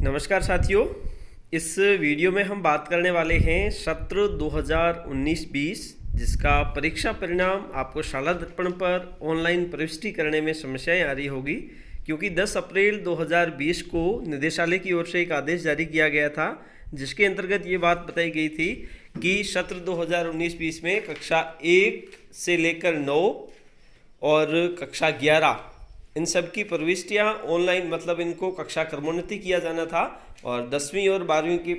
नमस्कार साथियों, इस वीडियो में हम बात करने वाले हैं सत्र 2019-20 जिसका परीक्षा परिणाम आपको शाला दर्पण पर ऑनलाइन प्रविष्टि करने में समस्याएं आ रही होगी, क्योंकि 10 अप्रैल 2020 को निदेशालय की ओर से एक आदेश जारी किया गया था जिसके अंतर्गत ये बात बताई गई थी कि सत्र 2019-20 में कक्षा 1 से लेकर 9 और कक्षा 11 इन सब की प्रविष्टियाँ ऑनलाइन, मतलब इनको कक्षा क्रमोन्नति किया जाना था। और 10वीं और 12वीं की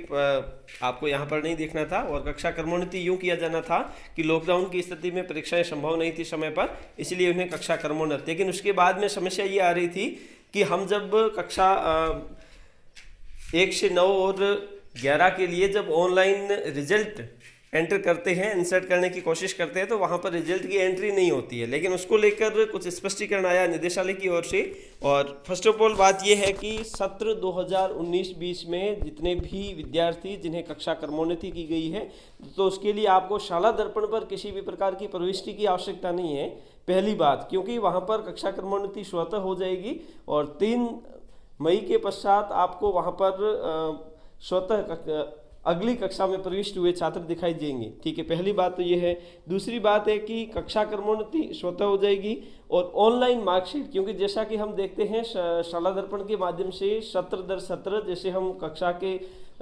आपको यहाँ पर नहीं देखना था। और कक्षा क्रमोन्नति यूँ किया जाना था कि लॉकडाउन की स्थिति में परीक्षाएं संभव नहीं थी समय पर, इसलिए उन्हें कक्षा क्रमोन्नत। लेकिन उसके बाद में समस्या ये आ रही थी कि हम जब कक्षा 1 से 9 और 11 के लिए जब ऑनलाइन रिजल्ट एंटर करते हैं, इंसर्ट करने की कोशिश करते हैं, तो वहाँ पर रिजल्ट की एंट्री नहीं होती है। लेकिन उसको लेकर कुछ स्पष्टीकरण आया निदेशालय की ओर से। और फर्स्ट ऑफ ऑल बात यह है कि सत्र 2019-20 में जितने भी विद्यार्थी जिन्हें कक्षा क्रमोन्नति की गई है, तो उसके लिए आपको शाला दर्पण पर किसी भी प्रकार की प्रविष्टि की आवश्यकता नहीं है। पहली बात, क्योंकि वहाँ पर कक्षा क्रमोन्नति स्वतः हो जाएगी और 3 मई के पश्चात आपको वहाँ पर स्वतः अगली कक्षा में प्रविष्ट हुए छात्र दिखाई देंगे। ठीक है, पहली बात तो ये है। दूसरी बात है कि कक्षा क्रमोन्नति स्वतः हो जाएगी और ऑनलाइन मार्कशीट, क्योंकि जैसा कि हम देखते हैं शाला दर्पण के माध्यम से सत्र दर सत्र जैसे हम कक्षा के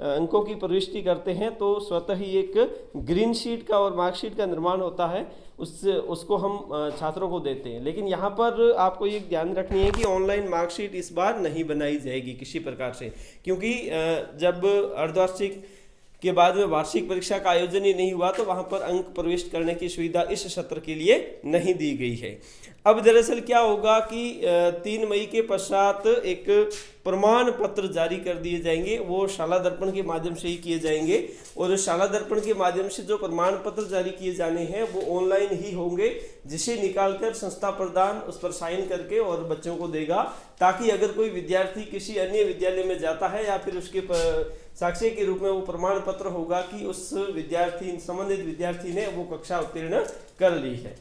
अंकों की प्रविष्टि करते हैं, तो स्वतः ही एक ग्रीन शीट का और मार्कशीट का निर्माण होता है, उसको हम छात्रों को देते हैं। लेकिन यहाँ पर आपको ये ध्यान रखनी है कि ऑनलाइन मार्कशीट इस बार नहीं बनाई जाएगी किसी प्रकार से, क्योंकि जब अर्धवार्षिक के बाद में वार्षिक परीक्षा का आयोजन ही नहीं हुआ, तो वहाँ पर अंक प्रविष्ट करने की सुविधा इस सत्र के लिए नहीं दी गई है। अब दरअसल क्या होगा कि 3 मई के पश्चात एक प्रमाण पत्र जारी कर दिए जाएंगे, वो शाला दर्पण के माध्यम से ही किए जाएंगे। और शाला दर्पण के माध्यम से जो प्रमाण पत्र जारी किए जाने हैं वो ऑनलाइन ही होंगे, जिसे निकालकर संस्था प्रधान उस पर साइन करके और बच्चों को देगा, ताकि अगर कोई विद्यार्थी किसी अन्य विद्यालय में जाता है या फिर उसके साक्ष्य के रूप में वो प्रमाण पत्र होगा कि उस संबंधित विद्यार्थी ने वो कक्षा उत्तीर्ण कर ली है।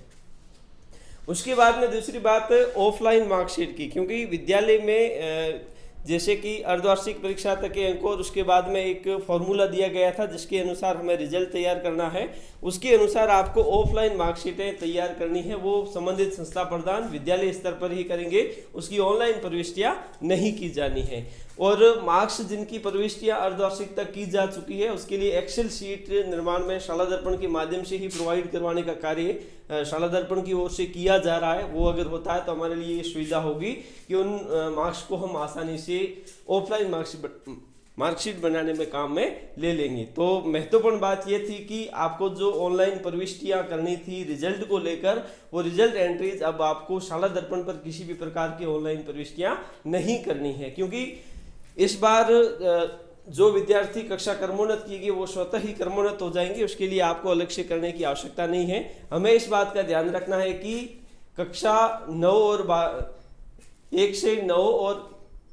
उसके बाद में दूसरी बात ऑफलाइन मार्कशीट की, क्योंकि विद्यालय में जैसे कि अर्धवार्षिक परीक्षा तक के अंक और उसके बाद में एक फॉर्मूला दिया गया था जिसके अनुसार हमें रिजल्ट तैयार करना है, उसके अनुसार आपको ऑफलाइन मार्कशीटें तैयार करनी है। वो संबंधित संस्था प्रधान विद्यालय स्तर पर ही करेंगे, उसकी ऑनलाइन प्रविष्टियां नहीं की जानी है। और मार्क्स जिनकी प्रविष्टियां अर्धवार्षिक तक की जा चुकी है, उसके लिए एक्सेल शीट निर्माण में शाला दर्पण के माध्यम से ही प्रोवाइड करवाने का कार्य शाला दर्पण की ओर से किया जा रहा है। वो अगर होता है तो हमारे लिए ये सुविधा होगी कि उन मार्क्स को हम आसानी से ऑफलाइन मार्कशीट बनाने में काम में ले लेंगे। तो महत्वपूर्ण बात ये थी कि आपको जो ऑनलाइन प्रविष्टियां करनी थी रिजल्ट को लेकर, वो रिजल्ट एंट्रीज अब आपको शाला दर्पण पर किसी भी प्रकार की ऑनलाइन प्रविष्टियां नहीं करनी है, क्योंकि इस बार जो विद्यार्थी कक्षा क्रमोन्नत की गई वो स्वतः ही क्रमोन्नत हो जाएंगे, उसके लिए आपको अलग से करने की आवश्यकता नहीं है। हमें इस बात का ध्यान रखना है कि कक्षा 9 और 1 से 9 और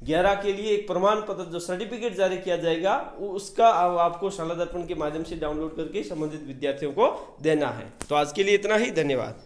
11 के लिए एक प्रमाण पत्र जो सर्टिफिकेट जारी किया जाएगा, उसका आपको शाला दर्पण के माध्यम से डाउनलोड करके संबंधित विद्यार्थियों को देना है। तो आज के लिए इतना ही, धन्यवाद।